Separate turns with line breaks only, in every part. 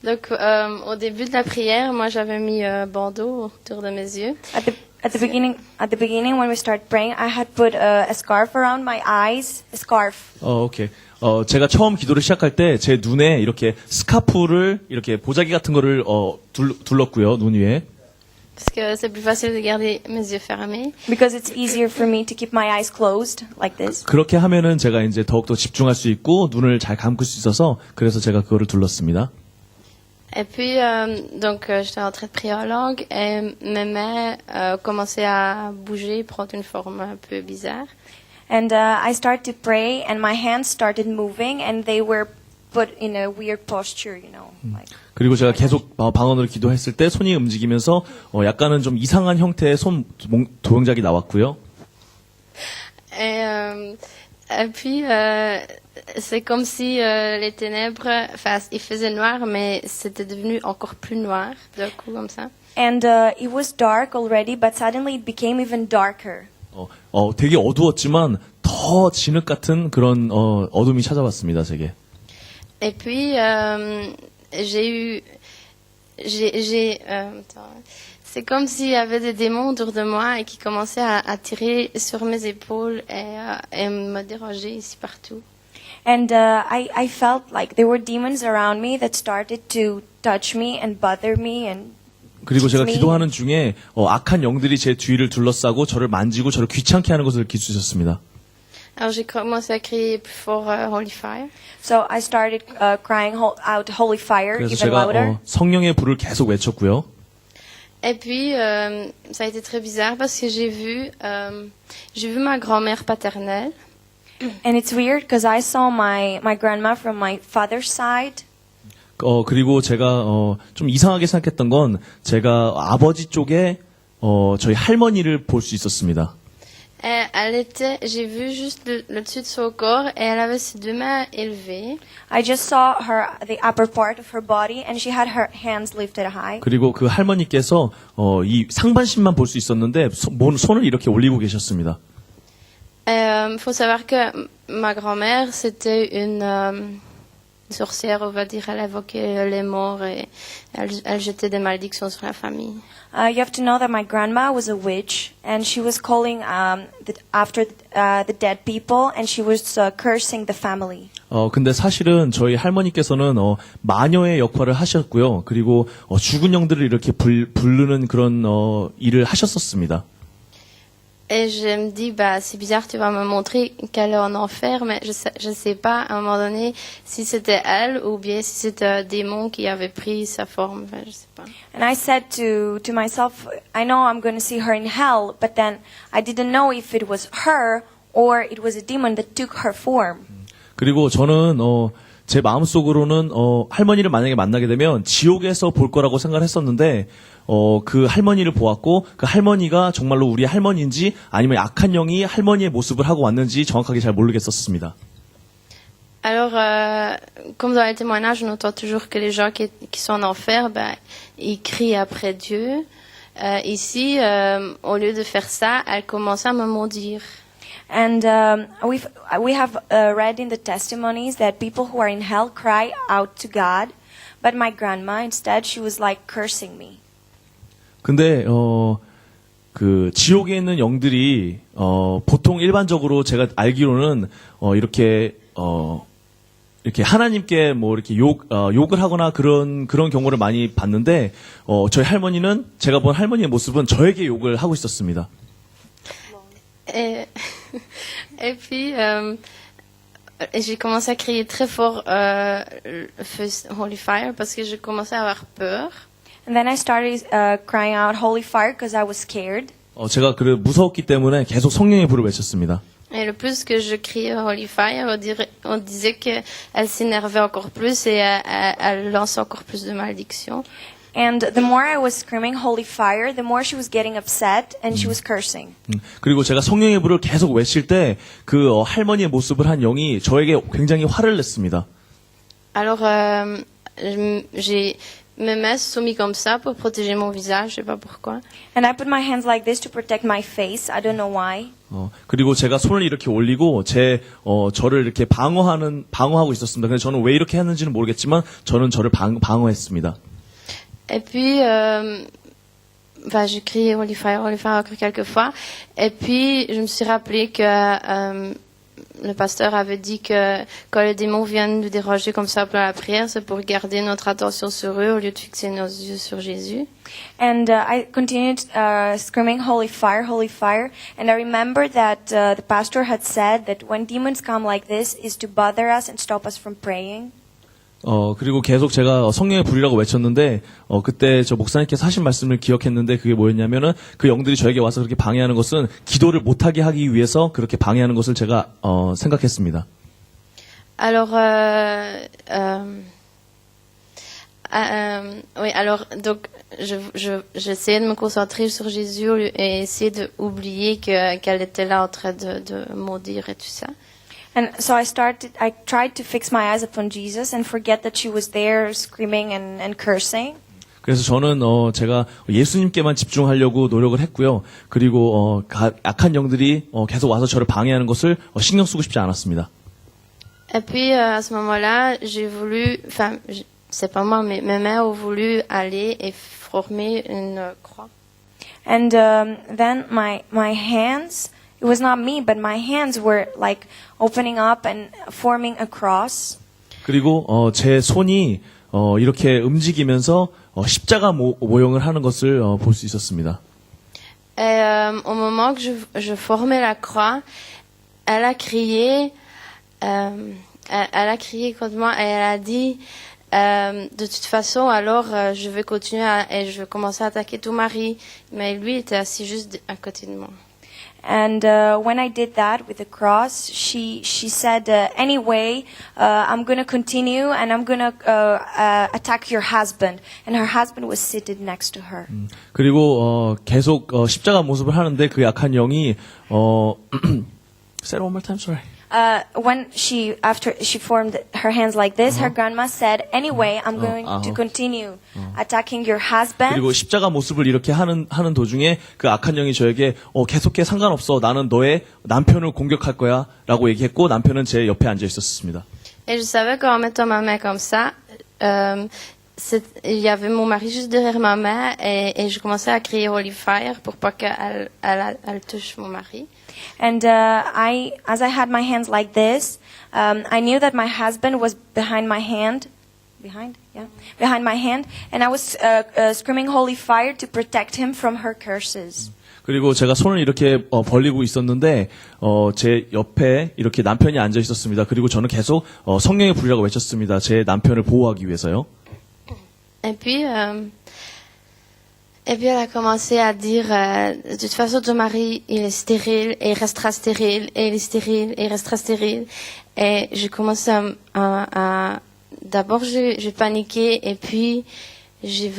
Donc, au début de la prière, moi, j'avais mis un bandeau autour de mes yeux.
At the beginning, when we start praying, I had put a scarf around my eyes, a scarf.
오케이. 제가 처음 기도를 시작할 때 제 눈에 이렇게 스카프를 이렇게 보자기 같은 거를 둘렀고요, 눈 위에.
Parce que c'est plus facile de garder mes yeux fermés.
Because it's easier for me to keep my eyes closed like this.
그렇게 하면은 제가 이제 더욱더 집중할 수 있고 눈을 잘 감을 수 있어서 그래서 제가 그거를 둘렀습니다.
Et puis, donc, j'étais en train de prier en langue et mes mains commençaient à bouger, prendre une forme un peu bizarre.
And I started to pray, and my hands started moving, and they were put in a weird posture, you know. Like.
그리고 제가 계속 방언으로 기도했을 때 손이 움직이면서 약간은 좀 이상한 형태의 손 동작이 나왔고요.
Et puis, c'est comme si les ténèbres, enfin, il faisait noir, mais c'était devenu encore plus noir, d'un coup, comme ça.
And it was dark already, but suddenly it became even darker.
되게 어두웠지만 더 진흙 같은 그런 어둠이 찾아왔습니다, 제게.
Et puis, c'est comme s'il y avait des démons autour de moi et qui commençaient à tirer sur mes épaules et me déranger ici partout.
And I felt like there were demons around me that started to touch me and bother me and
그리고 제가 기도하는 중에 악한 영들이 제 뒤를 둘러싸고 저를 만지고 저를 귀찮게 하는 것을 느낄 수 있었습니다.
Alors j'ai commencé à crier plus fort Holy Fire.
So I started crying out Holy Fire
그래서
even louder.
제가 성령의 불을 계속 외쳤고요.
Et puis ça a été très bizarre parce que j'ai vu ma grand-mère paternelle.
And it's weird because I saw my grandma from my father's side.
그리고 제가 좀 이상하게 생각했던 건 제가 아버지 쪽에 저희 할머니를 볼 수 있었습니다.
J'ai vu juste le dessus de son corps et elle avait ses deux mains élevées.
I just saw the upper part of her body and she had her hands lifted high.
그리고 그 할머니께서 이 상반신만 볼 수 있었는데 손을 이렇게 올리고 계셨습니다.
Faut savoir que ma grand-mère c'était une sorcière, on va dire, elle évoquait les morts et elle jetait des malédictions sur la famille.
You have to know that my grandma was a witch, and she was calling after the dead people, and she was cursing the family.
근데 사실은 저희 할머니께서는 마녀의 역할을 하셨고요. 그리고 죽은 영들을 이렇게 부르는 그런 일을 하셨었습니다.
Et je me dis, c'est bizarre, tu vas me montrer qu'elle est en enfer, mais je sais pas, à un moment donné, si c'était elle ou bien si c'était un démon qui avait pris sa forme, enfin, je sais pas.
And I said to myself, I know I'm going to see her in hell, but then I didn't know if it was her or it was a demon that took her form.
그리고 저는 제 마음속으로는 할머니를 만약에 만나게 되면 지옥에서 볼 거라고 생각을 했었는데 그 할머니를 보았고 그 할머니가 정말로 우리 할머니인지 아니면 악한 영이 할머니의 모습을 하고 왔는지 정확하게 잘 모르겠었습니다.
Alors, comme dans les témoignages, on entend toujours que les gens qui sont en enfer, ils crient après Dieu. Ici, au lieu de faire ça, elle commence à me maudire.
And we have read in the testimonies that people who are in hell cry out to God, but my grandma instead she was like cursing me.
근데 그 지옥에 있는 영들이 보통 일반적으로 제가 알기로는 이렇게 하나님께 뭐 이렇게 욕을 하거나 그런 경우를 많이 봤는데 저희 할머니는 제가 본 할머니의 모습은 저에게 욕을 하고 있었습니다.
Et puis, j'ai commencé à crier très fort Holy Fire parce que j'ai commencé à avoir peur.
And then I started crying out Holy Fire because I was scared.
제가 무서웠기 때문에 계속 성령의 불을 외쳤습니다.
Et le plus que je criais Holy Fire, on disait qu'elle s'énervait encore plus et elle lançait encore plus de malédictions.
And the more I was screaming Holy Fire, the more she was getting upset and she was cursing.
그리고 제가 성령의 불을 계속 외칠 때 그 할머니의 모습을 한 영이 저에게 굉장히 화를 냈습니다.
Alors mes mains se sont mis comme ça pour protéger mon visage, je sais pas pourquoi.
And I put my hands like this to protect my face. I don't know why.
그리고 제가 손을 이렇게 올리고 저를 이렇게 방어하고 있었습니다. 근데 저는 왜 이렇게 했는지는 모르겠지만 저는 저를 방어했습니다.
Et puis, j'ai crié Holy Fire encore quelques fois. Et puis, je me suis rappelé que le pasteur avait dit que quand les démons viennent nous déranger comme ça pendant la prière, c'est pour garder notre attention sur eux au lieu de fixer nos yeux sur Jésus.
And I continued screaming, Holy Fire, Holy Fire. And I remember that the pastor had said that when demons come like this is to bother us and stop us from praying.
그리고 계속 제가 성령의 불이라고 외쳤는데, 그때 저 목사님께서 하신 말씀을 기억했는데, 그게 뭐였냐면은, 그 영들이 저에게 와서 그렇게 방해하는 것은 기도를 못하게 하기 위해서 그렇게 방해하는 것을 제가, 생각했습니다.
Alors, oui, alors, donc, j'essayais de me concentrer sur Jésus et essayer d'oublier qu'elle était là en train de maudire et tout ça.
And so I tried to fix my eyes upon Jesus and forget that she was there screaming and cursing.
그래서 저는 제가 예수님께만 집중하려고 노력을 했고요. 그리고 악한 영들이 계속 와서 저를 방해하는 것을 신경 쓰고 싶지 않았습니다.
Et puis à ce moment-là, c'est pas moi, mais mes mains ont voulu aller et former une croix.
And then my hands, it was not me, but my hands were like opening up and forming a cross.
그리고 제 손이 이렇게 움직이면서 십자가 모형을 하는 것을 볼 수 있었습니다.
Et au moment que je formais la croix, elle a crié contre moi et elle a dit de toute façon alors je vais continuer et je vais commencer à attaquer ton mari, mais lui était assis juste à côté de moi.
And when I did that with the cross, she said, anyway, I'm going to continue and I'm going to attack your husband. And her husband was seated next to her.
그리고 계속 십자가 모습을 하는데 그 약한 영이 Say it one more time, sorry.
After she formed her hands like this, her grandma said, anyway, I'm going to continue attacking your husband.
그리고 십자가 모습을 이렇게 하는 도중에 그 악한 영이 저에게 계속해 상관없어. 나는 너의 남편을 공격할 거야. 라고 얘기했고 남편은 제 옆에 앉아 있었습니다.
Et je savais qu'en mettant ma main comme ça, il y avait mon mari juste derrière ma main et je commençais à crier Holy Fire pour pas qu'elle touche mon mari.
And as I had my hands like this, I knew that my husband was behind my hand, and I was screaming holy fire to protect him from her curses.
그리고 제가 손을 이렇게 벌리고 있었는데 제 옆에 이렇게 남편이 앉아 있었습니다. 그리고 저는 계속 성령의 불이라고 외쳤습니다. 제 남편을 보호하기 위해서요.
Et puis elle a commencé à dire, de toute façon ton mari il est stérile et il restera stérile et il est stérile et il restera stérile. Et j'ai commencé à d'abord j'ai paniqué et puis j'ai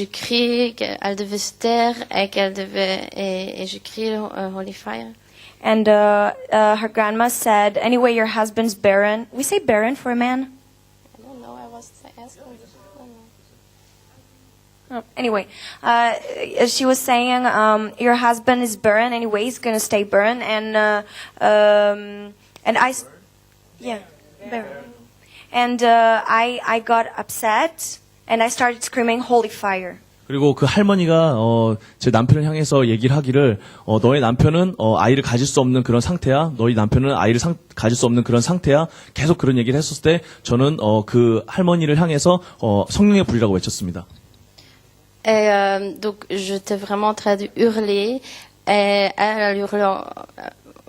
crié qu'elle devait se taire et et j'ai crié Holy Fire.
And her grandma said, anyway, your husband's barren. We say barren for a man?
I don't know, I was asking.
Anyway, she was saying, your husband is barren anyway, he's going to stay barren. And I got upset and I started screaming, holy fire.
그리고 그 할머니가 제 남편을 향해서 얘기를 하기를 너의 남편은 아이를 가질 수 없는 그런 상태야. 너희 남편은 아이를 가질 수 없는 그런 상태야. 계속 그런 얘기를 했었을 때 저는 그 할머니를 향해서 성령의 불이라고 외쳤습니다.
Et donc j'étais vraiment en train de hurler et elle hurlait.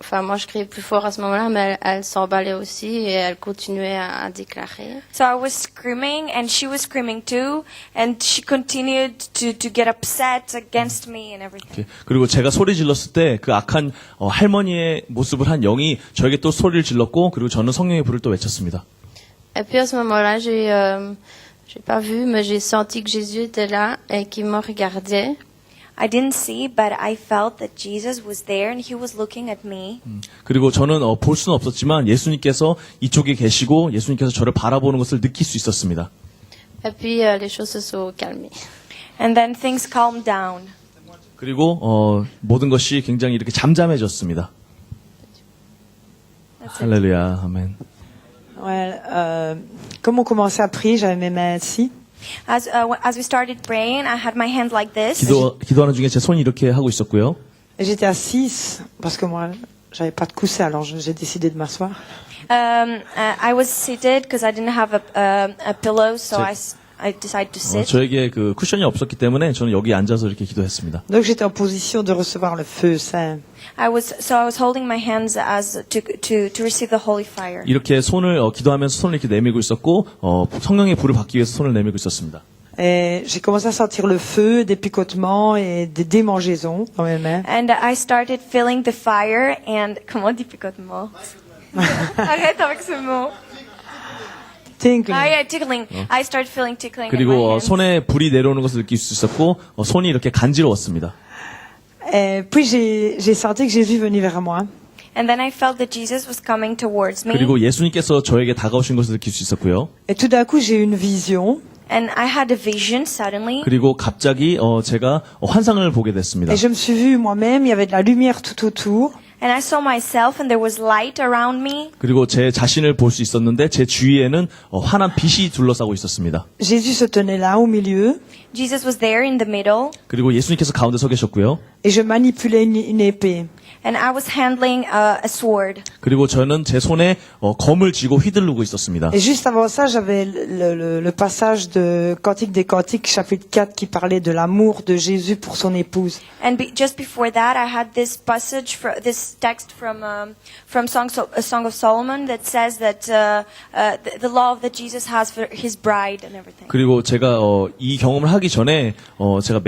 Enfin moi je criais plus fort à ce moment-là, mais elle s'emballait aussi et elle continuait à déclarer.
So I was screaming and she was screaming too, and she continued to get upset against me and everything.
그리고 제가 소리 질렀을 때 그 악한 할머니의 모습을 한 영이 저에게 또 소리를 질렀고 그리고 저는 성령의 불을 또 외쳤습니다.
Et puis à ce moment-là j'ai pas vu, mais j'ai senti que Jésus était là et qu'il me regardait.
I didn't see, but I felt that Jesus was there and he was looking at me.
그리고 저는 볼 수는 없었지만 예수님께서 이쪽에 계시고 예수님께서 저를 바라보는 것을 느낄 수 있었습니다.
Et puis les choses se sont calmées.
And then things calmed down.
그리고 모든 것이 굉장히 이렇게 잠잠해졌습니다. 할렐루야, 아멘.
Ouais, comme on commençait à prier, j'avais mes mains ici.
As we started praying, I had my hands like this.
기도하는 중에 제 손이 이렇게 하고 있었고요.
Et j'étais assise parce que moi, j'avais pas de coussin, alors j'ai décidé de m'asseoir.
I was seated because I didn't have a pillow, so I decided to sit.
저에게 그 쿠션이 없었기 때문에 저는 여기 앉아서 이렇게 기도했습니다.
Donc j'étais en position de recevoir le feu saint.
I was holding my hands as to receive the holy fire.
이렇게 손을 기도하면서 손을 이렇게 내밀고 있었고 성령의 불을 받기 위해서 손을 내밀고 있었습니다.
Et j'ai commencé à sentir le feu, des picotements et des démangeaisons dans mes mains.
And I started feeling the fire and comment on dit picotement? Arrête avec ce mot.
Tingling.
Ah yeah, tickling. I started feeling tickling in my
그리고
hands.
손에 불이 내려오는 것을 느낄 수 있었고 손이 이렇게 간지러웠습니다.
Et puis j'ai senti que Jésus venait vers moi.
And then I felt that Jesus was coming towards me.
그리고 예수님께서 저에게 다가오신 것을 느낄 수 있었고요.
Et tout d'un coup, j'ai eu une vision.
And I had a vision suddenly.
그리고 갑자기 제가 환상을 보게 됐습니다.
Et je me suis vue moi-même, il y avait de la lumière tout autour.
And I saw myself and there was light around me.
그리고 제 자신을 볼 수 있었는데 제 주위에는 환한 빛이 둘러싸고 있었습니다.
Jésus se tenait là au milieu.
Jesus was there in the middle.
그리고 예수님께서 가운데 서 계셨고요.
Et je manipulais une épée.
And I was handling a sword.
그리고 저는 제 손에 검을 쥐고 휘두르고 있었습니다.
Et juste avant ça, j'avais le passage de Cantique des Cantiques, chapitre 4, qui parlait de l'amour de Jésus pour son épouse.
And just before that, I had this passage, this text from A Song of Solomon that says that the love that Jesus has for his bride and everything.
그리고 제가 이 경험을 하기 전에 제가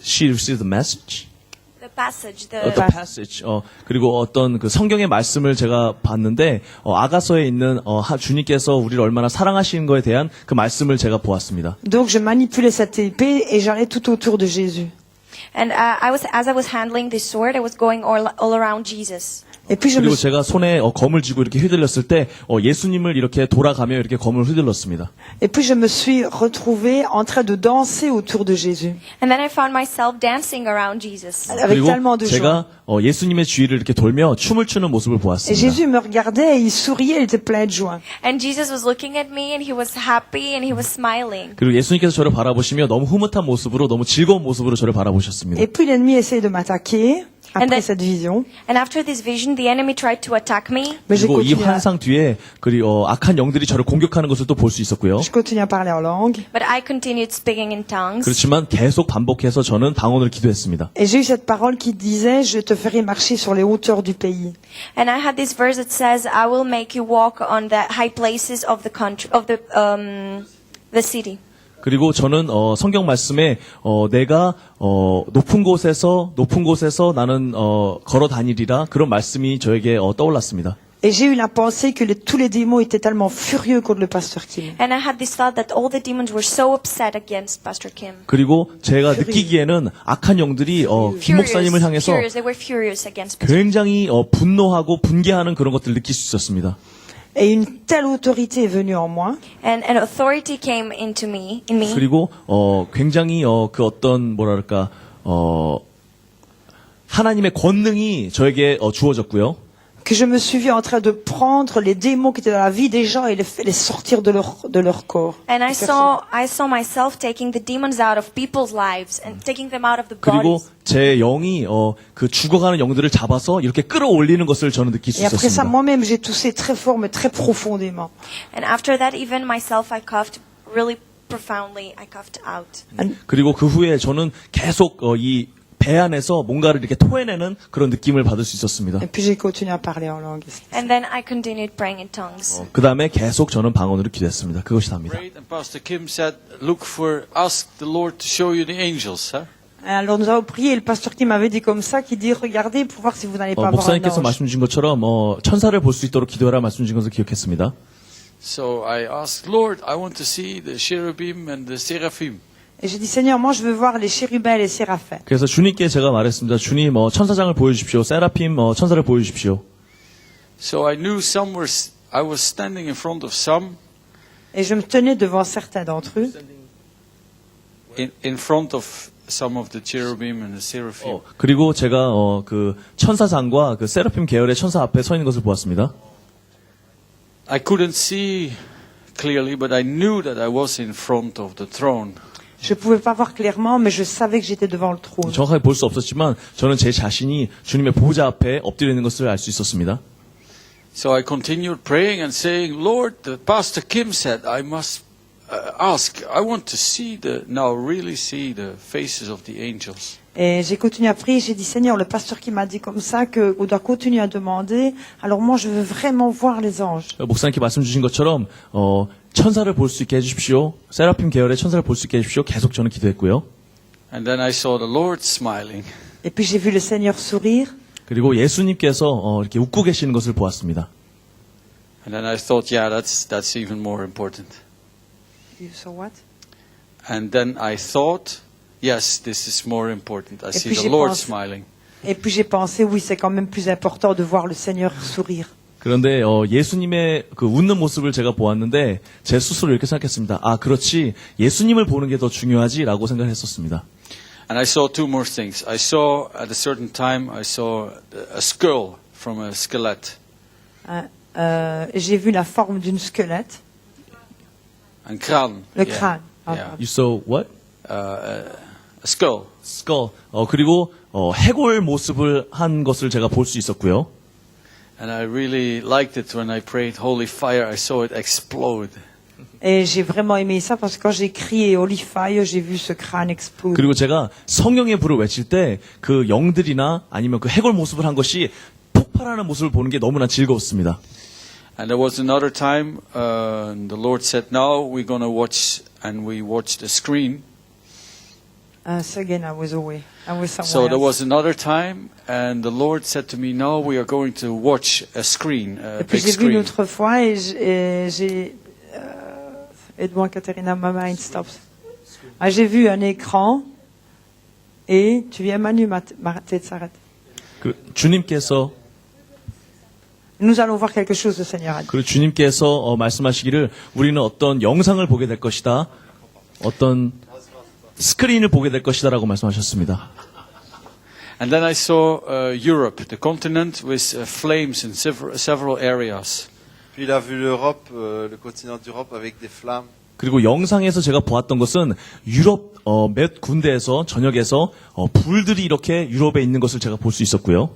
she received the message.
The passage,
The passage. 그리고 어떤 그 성경의 말씀을 제가 봤는데 아가서에 있는 주님께서 우리를 얼마나 사랑하시는 거에 대한 그 말씀을 제가 보았습니다.
Donc je manipulais cette épée et j'allais tout autour de Jésus.
And as I was handling this sword, I was going all around Jesus.
Et puis je me
그리고
suis,
제가 손에 검을 쥐고 이렇게 휘둘렀을 때 예수님을 이렇게 돌아가며 이렇게 검을 휘둘렀습니다.
et puis je me suis retrouvée en train de danser autour de Jésus.
And then I found myself dancing around Jesus.
Avec tellement
그리고
de joie.
제가 예수님의 주위를 이렇게 돌며 춤을 추는 모습을
Et
보았습니다.
Jésus me regardait et il souriait, il était plein de joie.
And Jesus was looking at me and he was happy and he was smiling.
그리고 예수님께서 저를 바라보시며 너무 흐뭇한 모습으로 너무 즐거운 모습으로 저를 바라보셨습니다.
Et puis l'ennemi essayait de m'attaquer
And
après
then-
cette vision.
And after this vision, the enemy tried to attack me.
Mais j'ai
그리고 이
continué,
환상 뒤에 악한 영들이 저를 공격하는 것을 또 볼 수 있었고요.
je continuais à parler en langue.
But I continued speaking in tongues.
그렇지만 계속 반복해서 저는 방언을 기도했습니다.
Et j'ai eu cette parole qui disait, je te ferai marcher sur les hauteurs du pays.
And I had this verse that says, I will make you walk on the high places of the country, of the city.
그리고 저는 성경 말씀에 내가 높은 곳에서 나는 걸어 다니리라 그런 말씀이 저에게 떠올랐습니다.
Et j'ai eu la pensée que tous les démons étaient tellement furieux contre le pasteur Kim.
And I had this thought that all the demons were so upset against Pastor Kim.
그리고 제가 느끼기에는 악한 영들이 김 목사님을 향해서
Furious. They were furious against Pastor
굉장히 분노하고 분개하는 그런 것들을 느낄 수 있었습니다.
Et une telle autorité est venue en moi.
And an authority came in me.
그리고 굉장히 그 어떤 뭐랄까 하나님의 권능이 저에게 주어졌고요.
Que je me suis vue en train de prendre les démons qui étaient dans la vie des gens et les sortir de leur corps.
And I saw myself taking the demons out of people's lives and taking them out of the
그리고
bodies.
제 영이 그 죽어가는 영들을 잡아서 이렇게 끌어올리는 것을 저는 느낄 수
Et après ça,
있었습니다.
moi-même, j'ai toussé très fort, mais très profondément.
And after that, even myself, I coughed really profoundly. I coughed out.
그리고 그 후에 저는 계속 이 배 안에서 뭔가를 이렇게 토해내는 그런 느낌을 받을 수 있었습니다.
Et puis j'ai continué à parler en langue.
And then I continued praying in tongues.
그 다음에 계속 저는 방언으로 기도했습니다. 그것이 답니다.
Prayed, and Pastor Kim said, ask the Lord to show you the angels. Huh?
Alors nous avons prié et le pasteur qui m'avait dit comme ça, qui dit regardez pour voir si vous n'allez pas avoir un
목사님께서
ange.
말씀 주신 것처럼 천사를 볼 수 있도록 기도하라 말씀 주신 것을 기억했습니다.
So I asked, Lord, I want to see the cherubim and the seraphim.
Et j'ai dit Seigneur, moi je veux voir les chérubins et les séraphins.
그래서 주님께 제가 말했습니다. 주님 천사장을 보여주십시오. 세라핌 천사를 보여주십시오.
So I knew I was standing in front of some.
Et je me tenais devant certains d'entre eux.
in front of some of the cherubim and the seraphim.
그리고 제가 그 천사장과 그 세라핌 계열의 천사 앞에 서 있는 것을 보았습니다.
I couldn't see clearly, but I knew that I was in front of the throne.
Je ne pouvais pas voir clairement, mais je savais que j'étais devant le trône.
정확하게 볼 수 없었지만 저는 제 자신이 주님의 보좌 앞에 엎드려 있는 것을 알 수 있었습니다.
So I continued praying and saying, Lord, Pastor Kim said, I must ask. I want to see really see the faces of the angels.
Et j'ai continué à prier, j'ai dit, Seigneur, le pasteur qui m'a dit comme ça, qu'on doit continuer à demander, alors moi je veux vraiment voir les anges.
목사님께 말씀 주신 것처럼 천사를 볼 수 있게 해주십시오. 세라핌 계열의 천사를 볼 수 있게 해주십시오. 계속 저는 기도했고요.
And then I saw the Lord smiling.
Et puis j'ai vu le Seigneur sourire.
그리고 예수님께서 이렇게 웃고 계시는 것을 보았습니다.
And then I thought, yeah, that's even more important.
You saw what?
And then I thought, yes, this is more important. I see
puis
the
j'ai
Lord
pensé-
smiling.
Et puis j'ai pensé, oui, c'est quand même plus important de voir le Seigneur sourire.
그런데 예수님의 그 웃는 모습을 제가 보았는데 제 스스로 이렇게 생각했습니다. 아, 그렇지. 예수님을 보는 게 더 중요하지라고 생각했었습니다.
And I saw two more things. I saw at a certain time, I saw a skull from a skeleton.
J'ai vu la forme d'une squelette,
Un crâne.
le
Yeah.
crâne.
Yeah.
You saw what?
A skull.
skull. 그리고 해골 모습을 한 것을 제가 볼 수 있었고요.
And I really liked it when I prayed Holy Fire. I saw it explode.
Et j'ai vraiment aimé ça parce que quand j'ai crié Holy Fire, j'ai vu ce crâne exploser.
그리고 제가 성령의 불을 외칠 때 그 영들이나 아니면 그 해골 모습을 한 것이 폭발하는 모습을 보는 게 너무나 즐거웠습니다.
And there was another time, the Lord said, now we're going to watch, and we watched the screen.
So again, I was away. I was somewhere
So there
else.
was another time, and the Lord said to me, now we are going to watch a screen, a
Et puis
big
j'ai vu une
screen.
autre fois et j'ai aide-moi Katerina, my mind stops. Ah, j'ai vu un écran et tu viens Manu, ma tête s'arrête.
그 주님께서
Nous allons voir quelque chose, le Seigneur a dit.
그 주님께서 말씀하시기를 우리는 어떤 영상을 보게 될 것이다. 어떤 스크린을 보게 될 것이다라고 말씀하셨습니다.
And then I saw Europe, the continent, with flames in several areas.
Puis il a vu l'Europe, le continent d'Europe avec des flammes.
그리고 영상에서 제가 보았던 것은 유럽 몇 군데에서 전역에서 불들이 이렇게 유럽에 있는 것을 제가 볼 수 있었고요.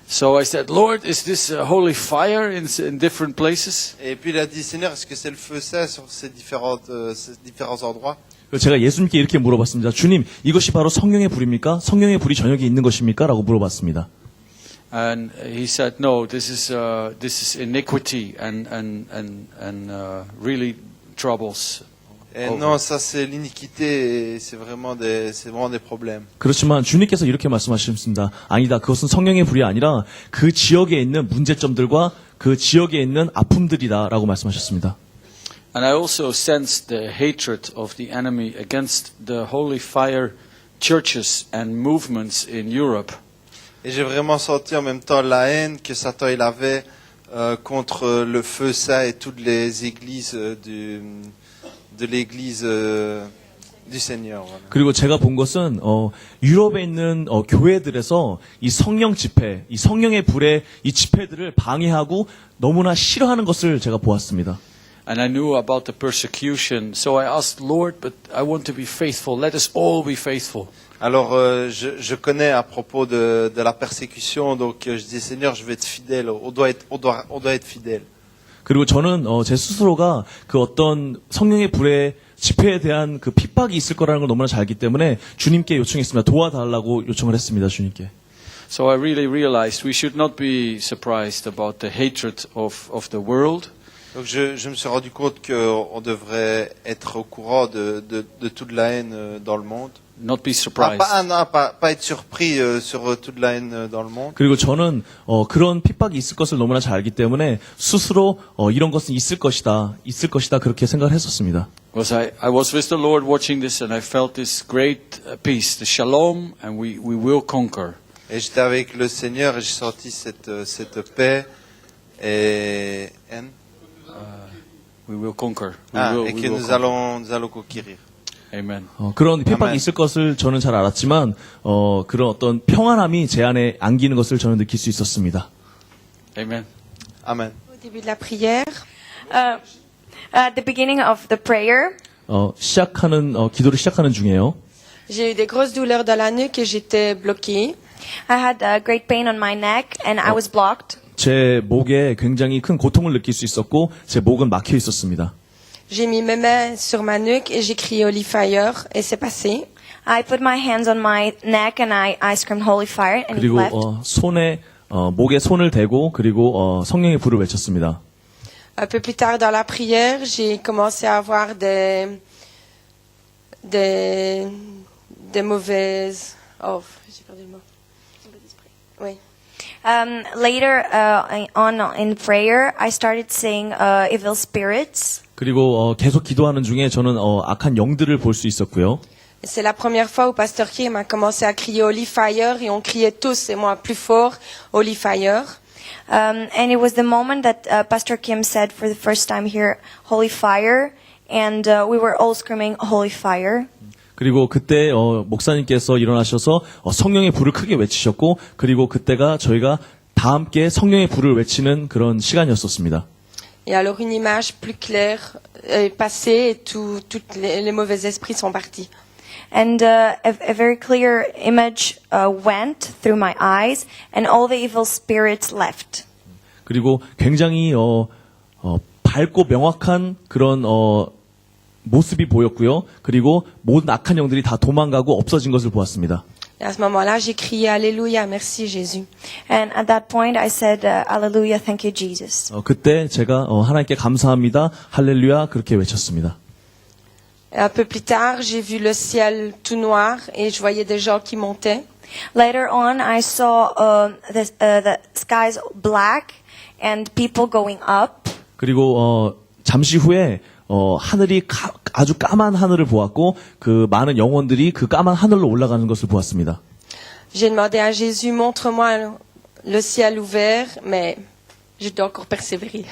So I said, Lord, is this holy fire in different places?
Et puis il a dit, Seigneur, est-ce que c'est le feu ça sur ces différents endroits?
제가 예수님께 이렇게 물어봤습니다. 주님, 이것이 바로 성령의 불입니까? 성령의 불이 전역에 있는 것입니까? 라고 물어봤습니다.
And he said, no, this is iniquity and really troubles.
Et non, ça c'est l'iniquité et c'est vraiment des problèmes.
그렇지만 주님께서 이렇게 말씀하셨습니다. 아니다. 그것은 성령의 불이 아니라 그 지역에 있는 문제점들과 그 지역에 있는 아픔들이다. 라고 말씀하셨습니다.
And I also sensed the hatred of the enemy against the holy fire churches and movements in Europe.
Et j'ai vraiment senti en même temps la haine que Satan il avait contre le feu ça et toutes les églises de l'église du Seigneur. Voilà.
그리고 제가 본 것은 유럽에 있는 교회들에서 이 성령 집회, 이 성령의 불의 이 집회들을 방해하고 너무나 싫어하는 것을 제가 보았습니다.
And I knew about the persecution, so I asked, Lord, but I want to be faithful. Let us all be faithful.
Alors je connais à propos de la persécution, donc je dis Seigneur, je vais être fidèle. On doit être fidèle.
그리고 저는 제 스스로가 그 어떤 성령의 불의 집회에 대한 그 핍박이 있을 거라는 걸 너무나 잘 알기 때문에 주님께 요청했습니다. 도와달라고 요청을 했습니다. 주님께.
So I really realized we should not be surprised about the hatred of the world.
Donc je me suis rendu compte qu'on devrait être au courant de toute la haine dans le monde.
Not be surprised.
Pas être surpris sur toute la haine dans le monde.
그리고 저는 그런 핍박이 있을 것을 너무나 잘 알기 때문에 스스로 이런 것은 있을 것이다 그렇게 생각을 했었습니다.
Because I was with the Lord watching this and I felt this great peace, the shalom, and we will conquer.
Et j'étais avec le Seigneur et j'ai senti cette paix et haine.
We will conquer.
Et que nous allons conquérir.
Amen.
그런 핍박이
아멘.
있을 것을 저는 잘 알았지만 그런 어떤 평안함이 제 안에 안기는 것을 저는 느낄 수 있었습니다.
Amen.
Amen.
Au début de la prière,
At the beginning of the prayer,
기도를 시작하는 중이에요.
j'ai eu des grosses douleurs dans la nuque et j'étais bloquée.
I had a great pain on my neck and I was blocked.
제 목에 굉장히 큰 고통을 느낄 수 있었고 제 목은 막혀 있었습니다.
J'ai mis mes mains sur ma nuque et j'ai crié Holy Fire et c'est passé.
I put my hands on my neck and I screamed holy fire and it
그리고
left.
목에 손을 대고 그리고 성령의 불을 외쳤습니다.
Un peu plus tard dans la prière, j'ai commencé à avoir des mauvaises... Oh, j'ai perdu le mot. Oui.
Later on in prayer, I started seeing evil spirits.
그리고 계속 기도하는 중에 저는 악한 영들을 볼 수 있었고요.
Et c'est la première fois où Pasteur Kim a commencé à crier Holy Fire et on criait tous, et moi plus fort, Holy Fire.
And it was the moment that Pastor Kim said for the first time here, holy fire, and we were all screaming holy fire.
그리고 그때 목사님께서 일어나셔서 성령의 불을 크게 외치셨고 그리고 그때가 저희가 다 함께 성령의 불을 외치는 그런 시간이었었습니다.
Et alors une image plus claire est passée et tous les mauvais esprits sont partis.
And a very clear image went through my eyes, and all the evil spirits left.
그리고 굉장히 밝고 명확한 그런 모습이 보였고요. 그리고 모든 악한 영들이 다 도망가고 없어진 것을 보았습니다.
Et à ce moment-là, j'ai crié Alléluia, merci Jésus.
And at that point, I said, Hallelujah, thank you, Jesus.
그때 제가 하나님께 감사합니다, 할렐루야 그렇게 외쳤습니다.
Et un peu plus tard, j'ai vu le ciel tout noir et je voyais des gens qui montaient.
Later on, I saw the skies black and people going up.
그리고 잠시 후에 하늘이 아주 까만 하늘을 보았고 그 많은 영혼들이 그 까만 하늘로 올라가는 것을 보았습니다.
J'ai demandé à Jésus, montre-moi le ciel ouvert, mais je dois encore persévérer.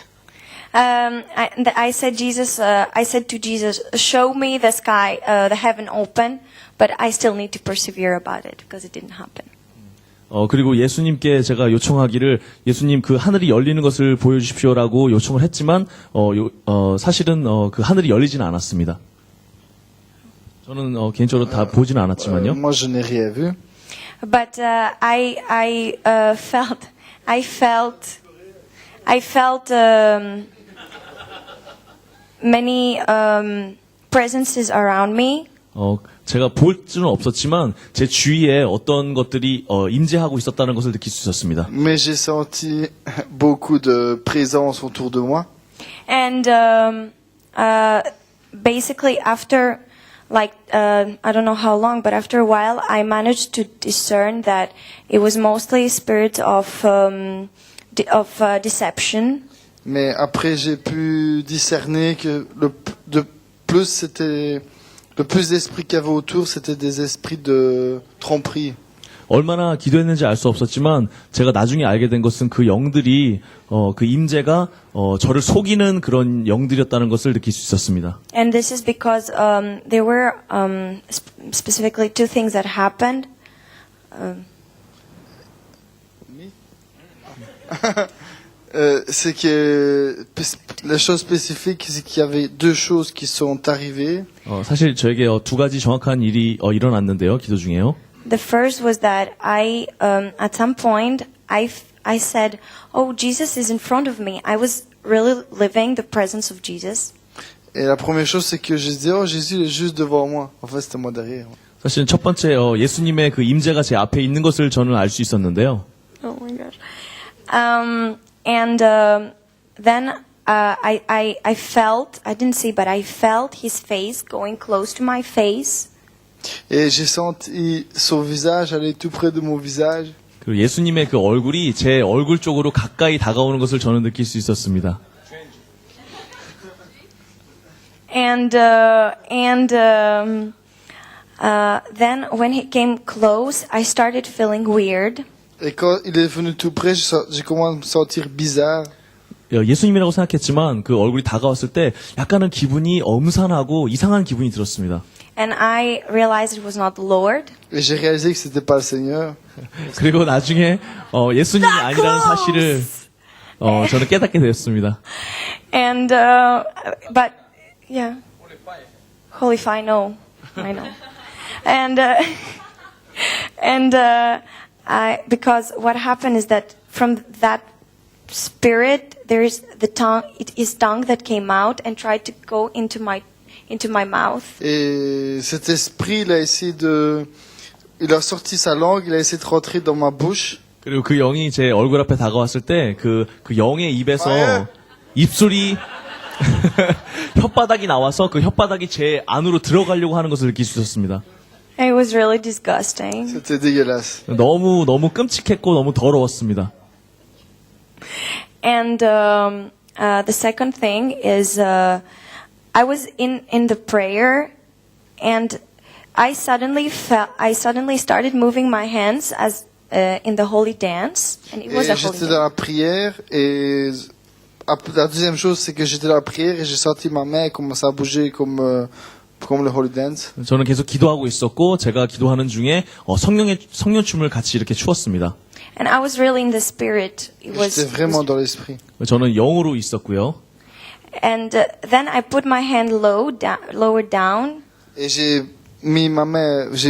I said to Jesus, show me the sky, the heaven open, but I still need to persevere about it because it didn't happen.
그리고 예수님께 제가 요청하기를 예수님 그 하늘이 열리는 것을 보여주십시오라고 요청을 했지만 사실은 그 하늘이 열리지는 않았습니다. 저는 개인적으로 다 보지는 않았지만요.
Moi, je n'ai rien vu.
But I felt many presences around me.
제가 볼 수는 없었지만 제 주위에 어떤 것들이 임재하고 있었다는 것을 느낄 수 있었습니다.
Mais j'ai senti beaucoup de présence autour de moi.
And basically after I don't know how long, but after a while I managed to discern that it was mostly spirits of deception.
Mais après, j'ai pu discerner que le plus d'esprits qu'il y avait autour, c'était des esprits de tromperie.
얼마나 기도했는지 알 수 없었지만 제가 나중에 알게 된 것은 그 영들이 그 임재가 저를 속이는 그런 영들이었다는 것을 느낄 수 있었습니다.
And this is because there were specifically two things that happened.
C'est que la chose spécifique, c'est qu'il y avait deux choses qui sont arrivées.
사실 저에게 두 가지 정확한 일이 일어났는데요. 기도 중에요.
The first was that at some point, I said, "Oh, Jesus is in front of me." I was really living the presence of Jesus.
Et la première chose, c'est que je disais, oh, Jésus il est juste devant moi. En fait, c'était moi derrière.
사실 첫 번째 예수님의 그 임재가 제 앞에 있는 것을 저는 알 수 있었는데요.
Oh my gosh. And then I felt, I didn't see, but I felt his face going close to my face.
Et j'ai senti son visage aller tout près de mon visage.
그리고 예수님의 그 얼굴이 제 얼굴 쪽으로 가까이 다가오는 것을 저는 느낄 수 있었습니다.
And then when he came close, I started feeling weird.
Et quand il est venu tout près, j'ai commencé à me sentir bizarre.
예수님이라고 생각했지만 그 얼굴이 다가왔을 때 약간은 기분이 엄산하고 이상한 기분이 들었습니다.
And I realized it was not the Lord.
Et j'ai réalisé que c'était pas le Seigneur.
그리고 나중에 예수님이 아니라는 사실을 저는 깨닫게 되었습니다.
And, but, yeah. Holy fire, no. I know. And, because what happened is that from that spirit, there is it is tongue that came out and tried to go into my mouth.
Et cet esprit, il a sorti sa langue, il a essayé de rentrer dans ma bouche.
그리고 그 영이 제 얼굴 앞에 다가왔을 때 그 영의 입에서 입술이 혓바닥이 나와서 그 혓바닥이 제 안으로 들어가려고 하는 것을 느낄 수 있었습니다.
It was really disgusting.
C'était dégueulasse.
너무 끔찍했고 너무 더러웠습니다.
And the second thing is I was in the prayer, and I suddenly started moving my hands as in the holy dance, and it was
Et
a holy
j'étais dans
dance.
la prière et la deuxième chose, c'est que j'étais dans la prière et j'ai senti ma main commencer à bouger comme le holy dance.
저는 계속 기도하고 있었고 제가 기도하는 중에 성령춤을 같이 이렇게 추었습니다.
And I was really in the spirit.
J'étais vraiment dans l'esprit.
저는 영으로 있었고요.
And then I put my hand lower down.
Et j'ai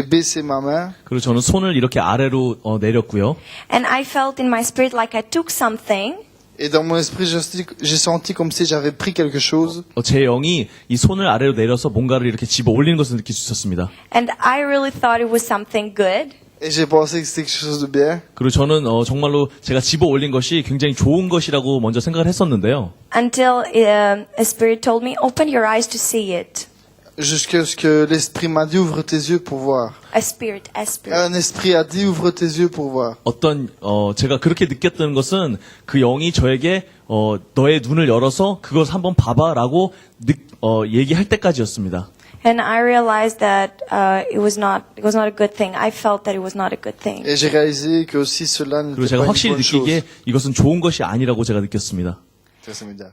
baissé ma main.
그리고 저는 손을 이렇게 아래로 내렸고요.
And I felt in my spirit like I took something.
Et dans mon esprit, j'ai senti comme si j'avais pris quelque chose.
제 영이 이 손을 아래로 내려서 뭔가를 이렇게 집어 올리는 것을 느낄 수 있었습니다.
And I really thought it was something good.
Et j'ai pensé que c'était quelque chose de bien.
그리고 저는 정말로 제가 집어 올린 것이 굉장히 좋은 것이라고 먼저 생각을 했었는데요.
Until a spirit told me, open your eyes to see it.
Jusqu'à ce que l'esprit m'a dit, ouvre tes yeux pour voir.
A spirit.
Un esprit a dit, ouvre tes yeux pour voir.
제가 그렇게 느꼈던 것은 그 영이 저에게 너의 눈을 열어서 그것 한번 봐봐라고 얘기할 때까지였습니다.
And I realized that it was not a good thing. I felt that it was not a good thing.
Et j'ai réalisé que aussi cela
그리고
n'était
제가
pas une
확실히
bonne chose.
느끼기에 이것은 좋은 것이 아니라고 제가 느꼈습니다.
그렇습니다.